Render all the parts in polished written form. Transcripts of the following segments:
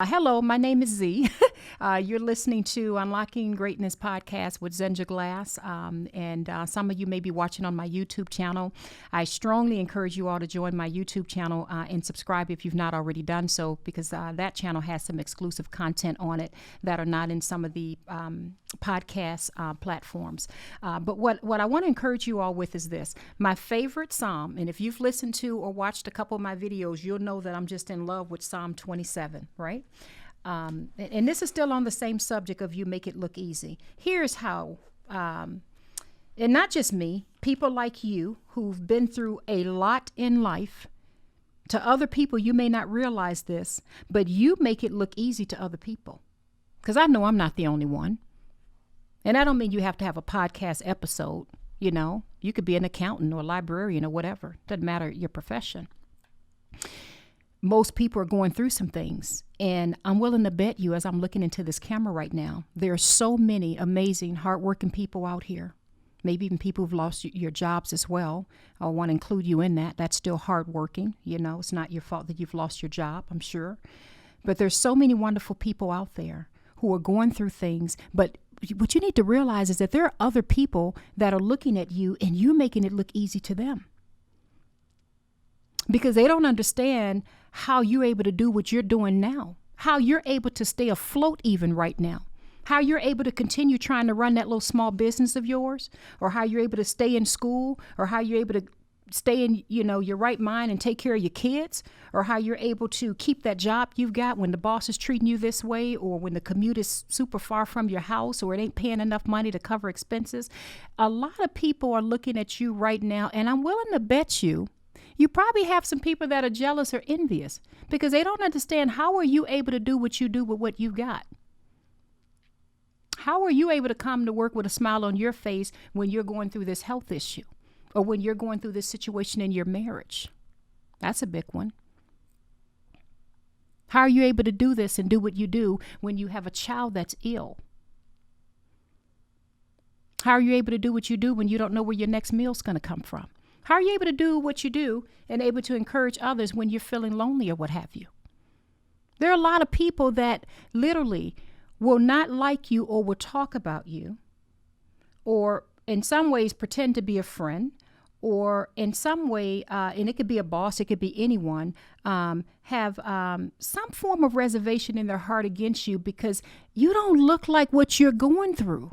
Hello, my name is Z. You're listening to Unlocking Greatness podcast with Zenja Glass, and some of you may be watching on my YouTube channel. I strongly encourage you all to join my YouTube channel and subscribe if you've not already done so, because that channel has some exclusive content on it that are not in some of the podcast platforms. But what I want to encourage you all with is this. My favorite Psalm, and if you've listened to or watched a couple of my videos, you'll know that I'm just in love with Psalm 27, right? And this is still on the same subject of you make it look easy. Here's how, and not just me, people like you who've been through a lot in life. To other people, you may not realize this, but you make it look easy to other people. Because I know I'm not the only one. And I don't mean you have to have a podcast episode, you know. You could be an accountant or a librarian or whatever. Doesn't matter your profession. Most people are going through some things. And I'm willing to bet you, as I'm looking into this camera right now, there are so many amazing, hardworking people out here. Maybe even people who've lost your jobs as well. I want to include you in that. That's still hardworking. You know, it's not your fault that you've lost your job, I'm sure. But there's so many wonderful people out there who are going through things. But what you need to realize is that there are other people that are looking at you and you're making it look easy to them. Because they don't understand how you're able to do what you're doing now, how you're able to stay afloat even right now, how you're able to continue trying to run that little small business of yours, or how you're able to stay in school, or how you're able to stay in, your right mind and take care of your kids, or how you're able to keep that job you've got when the boss is treating you this way, or when the commute is super far from your house, or it ain't paying enough money to cover expenses. A lot of people are looking at you right now, and I'm willing to bet you probably have some people that are jealous or envious because they don't understand, how are you able to do what you do with what you've got? How are you able to come to work with a smile on your face when you're going through this health issue, or when you're going through this situation in your marriage? That's a big one. How are you able to do this and do what you do when you have a child that's ill? How are you able to do what you do when you don't know where your next meal's going to come from? How are you able to do what you do and able to encourage others when you're feeling lonely or what have you? There are a lot of people that literally will not like you or will talk about you, or in some ways pretend to be a friend, or in some way, and it could be a boss, it could be anyone, have some form of reservation in their heart against you because you don't look like what you're going through.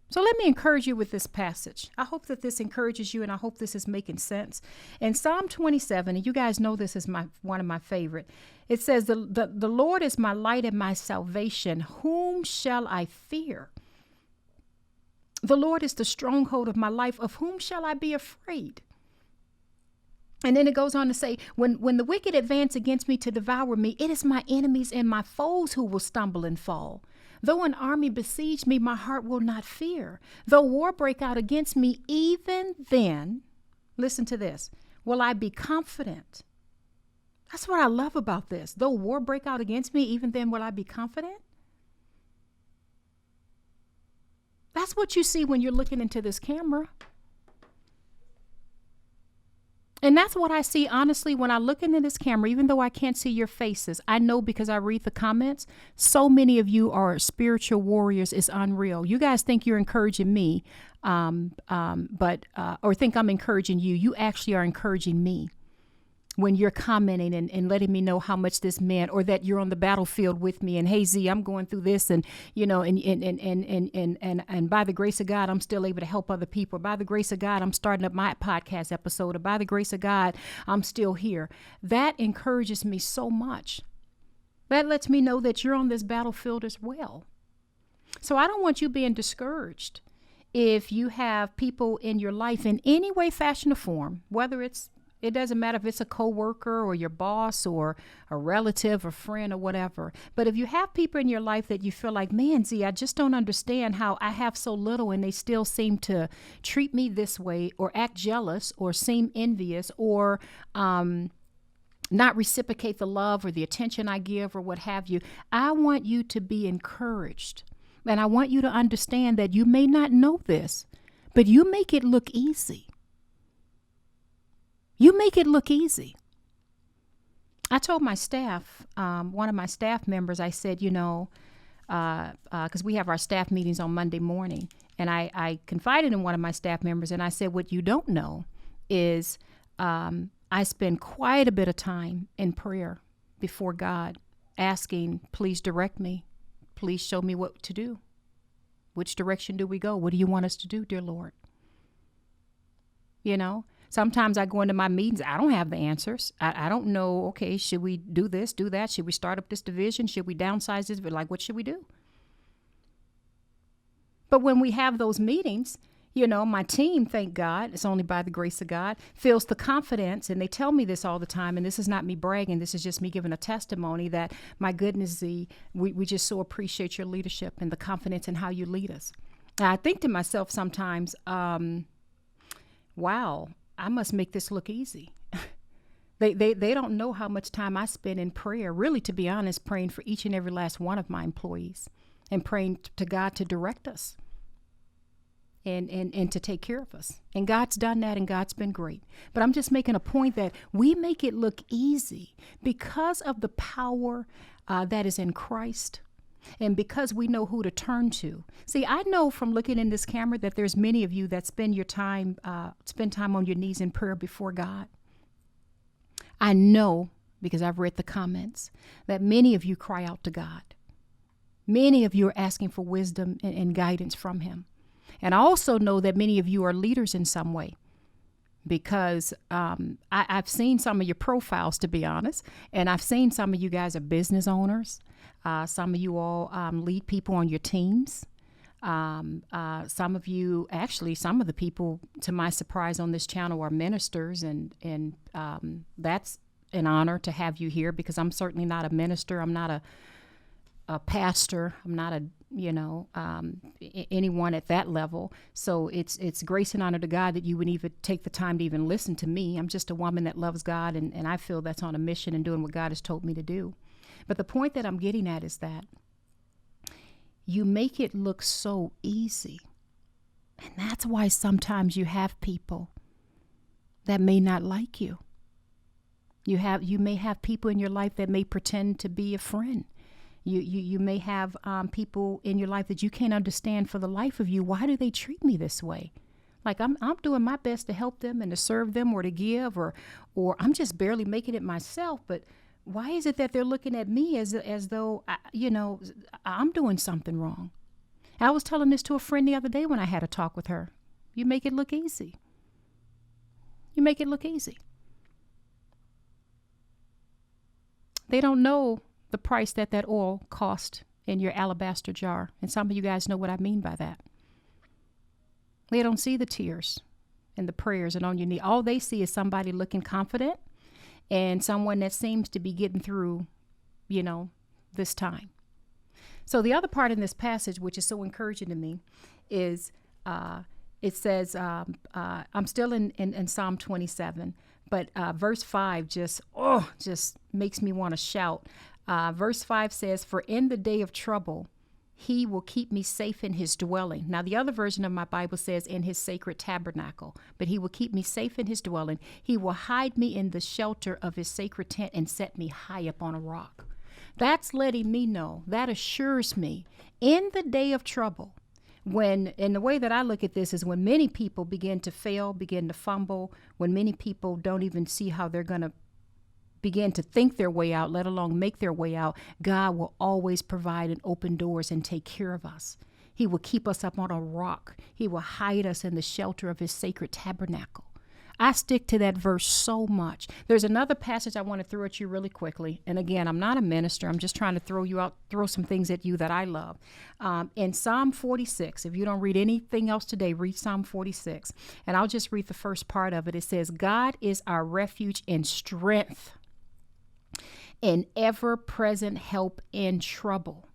So let me encourage you with this passage. I hope that this encourages you, and I hope this is making sense. In Psalm 27, and you guys know this is one of my favorite, it says, the Lord is my light and my salvation. Whom shall I fear? The Lord is the stronghold of my life. Of whom shall I be afraid? And then it goes on to say, when the wicked advance against me to devour me, it is my enemies and my foes who will stumble and fall. Though an army besiege me, my heart will not fear. Though war break out against me, even then, listen to this, will I be confident. That's what I love about this. Though war break out against me, even then will I be confident. That's what you see when you're looking into this camera. And that's what I see, honestly, when I look into this camera. Even though I can't see your faces, I know because I read the comments, so many of you are spiritual warriors. It's unreal. You guys think you're encouraging me, or think I'm encouraging you. You actually are encouraging me when you're commenting and letting me know how much this meant, or that you're on the battlefield with me and, hey, Z, I'm going through this, and and by the grace of God, I'm still able to help other people. By the grace of God, I'm starting up my podcast episode, or by the grace of God, I'm still here. That encourages me so much. That lets me know that you're on this battlefield as well. So I don't want you being discouraged if you have people in your life in any way, fashion, or form, whether it doesn't matter if it's a coworker or your boss or a relative or friend or whatever. But if you have people in your life that you feel like, man, Z, I just don't understand how I have so little and they still seem to treat me this way, or act jealous, or seem envious, or not reciprocate the love or the attention I give, or what have you, I want you to be encouraged. And I want you to understand that you may not know this, but you make it look easy. You make it look easy. I told my staff, one of my staff members, I said, because we have our staff meetings on Monday morning, and I confided in one of my staff members, and I said, what you don't know is I spend quite a bit of time in prayer before God, asking, please direct me. Please show me what to do. Which direction do we go? What do you want us to do, dear Lord? Sometimes I go into my meetings. I don't have the answers. I don't know, okay, should we do this, do that? Should we start up this division? Should we downsize this? Like, what should we do? But when we have those meetings, my team, thank God, it's only by the grace of God, feels the confidence, and they tell me this all the time, and this is not me bragging, this is just me giving a testimony that, my goodness, Z, we just so appreciate your leadership and the confidence in how you lead us. And I think to myself sometimes, wow, I must make this look easy. They don't know how much time I spend in prayer, really, to be honest, praying for each and every last one of my employees and praying to God to direct us. And to take care of us. And God's done that, and God's been great. But I'm just making a point that we make it look easy because of the power that is in Christ, and because we know who to turn to. See, I know from looking in this camera that there's many of you that spend time on your knees in prayer before God. I know, because I've read the comments, that many of you cry out to God. Many of you are asking for wisdom and guidance from Him. And I also know that many of you are leaders in some way, because I've seen some of your profiles, to be honest, and I've seen some of you guys are business owners. Some of you all lead people on your teams. Some of you, actually, some of the people, to my surprise, on this channel are ministers, and that's an honor to have you here, because I'm certainly not a minister. I'm not a pastor. I'm not anyone at that level. So it's grace and honor to God that you would even take the time to even listen to me. I'm just a woman that loves God, and I feel that's on a mission and doing what God has told me to do. But the point that I'm getting at is that you make it look so easy. And that's why sometimes you have people that may not like you. You may have people in your life that may pretend to be a friend. You may have people in your life that you can't understand for the life of you. Why do they treat me this way? Like I'm doing my best to help them and to serve them or to give, or I'm just barely making it myself. But why is it that they're looking at me as though I'm doing something wrong? I was telling this to a friend the other day when I had a talk with her. You make it look easy. You make it look easy. They don't know the price that oil cost in your alabaster jar. And some of you guys know what I mean by that. They don't see the tears and the prayers and on your knee. All they see is somebody looking confident and someone that seems to be getting through, this time. So the other part in this passage, which is so encouraging to me, is it says, I'm still in Psalm 27, but verse 5 just makes me want to shout. Verse 5 says, for in the day of trouble, He will keep me safe in His dwelling. Now, the other version of my Bible says in His sacred tabernacle, but He will keep me safe in His dwelling. He will hide me in the shelter of His sacred tent and set me high up on a rock. That's letting me know, that assures me, in the day of trouble, and the way that I look at this is when many people begin to fail, begin to fumble, when many people don't even see how they're going to begin to think their way out, let alone make their way out, God will always provide and open doors and take care of us. He will keep us up on a rock. He will hide us in the shelter of His sacred tabernacle. I stick to that verse so much. There's another passage I want to throw at you really quickly. And again, I'm not a minister. I'm just trying to throw some things at you that I love. In Psalm 46, if you don't read anything else today, read Psalm 46. And I'll just read the first part of it. It says, God is our refuge and strength, an ever-present help in trouble.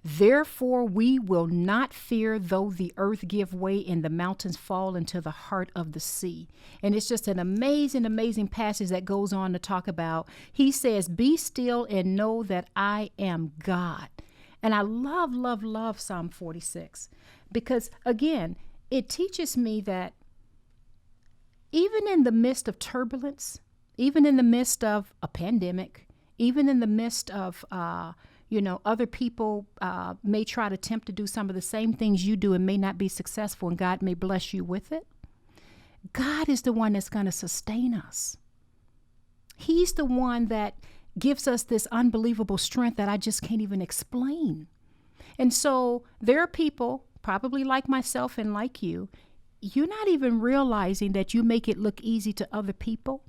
Therefore we will not fear, though the earth give way and the mountains fall into the heart of the sea. And it's just an amazing, amazing passage that goes on to talk about, He says, be still and know that I am God. And I love, love, love Psalm 46, because again, it teaches me that even in the midst of turbulence, even in the midst of a pandemic, even in the midst of, other people may try to attempt to do some of the same things you do and may not be successful, and God may bless you with it. God is the one that's going to sustain us. He's the one that gives us this unbelievable strength that I just can't even explain. And so there are people, probably like myself and like you, you're not even realizing that you make it look easy to other people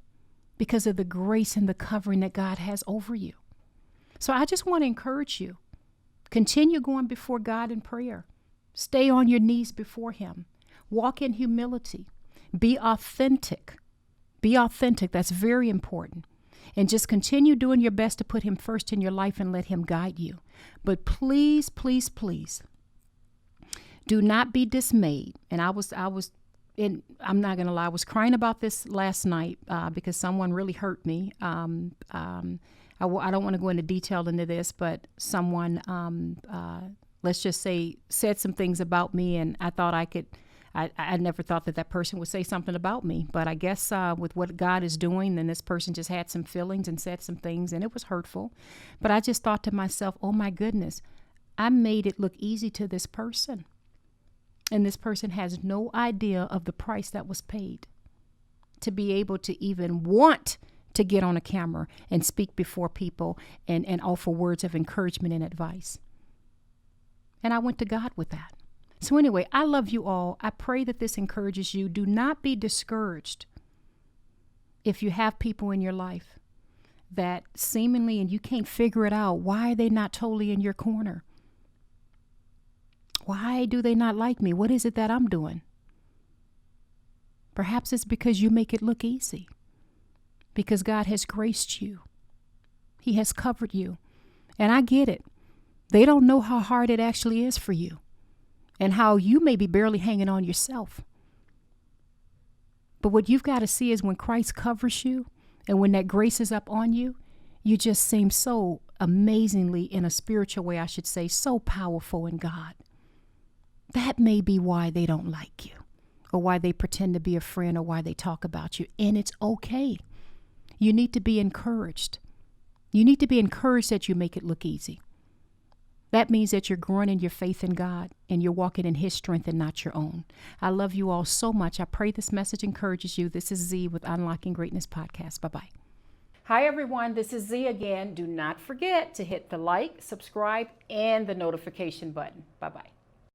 because of the grace and the covering that God has over you. So I just want to encourage you. Continue going before God in prayer. Stay on your knees before Him. Walk in humility. Be authentic. Be authentic. That's very important. And just continue doing your best to put Him first in your life and let Him guide you. But please, please, please, do not be dismayed. And I'm not going to lie, I was crying about this last night because someone really hurt me. I don't want to go into detail into this, but someone, let's just say, said some things about me, and I thought I never thought that person would say something about me. But I guess with what God is doing, then this person just had some feelings and said some things, and it was hurtful. But I just thought to myself, oh my goodness, I made it look easy to this person. And this person has no idea of the price that was paid to be able to even want to get on a camera and speak before people and offer words of encouragement and advice. And I went to God with that. So anyway, I love you all. I pray that this encourages you. Do not be discouraged if you have people in your life that seemingly, and you can't figure it out, why are they not totally in your corner? Why do they not like me? What is it that I'm doing? Perhaps it's because you make it look easy. Because God has graced you. He has covered you. And I get it. They don't know how hard it actually is for you. And how you may be barely hanging on yourself. But what you've got to see is when Christ covers you and when that grace is up on you, you just seem so amazingly, in a spiritual way, I should say, so powerful in God. That may be why they don't like you, or why they pretend to be a friend, or why they talk about you. And it's okay. You need to be encouraged. You need to be encouraged that you make it look easy. That means that you're growing in your faith in God and you're walking in His strength and not your own. I love you all so much. I pray this message encourages you. This is Z with Unlocking Greatness Podcast. Bye-bye. Hi, everyone. This is Z again. Do not forget to hit the like, subscribe, and the notification button. Bye-bye.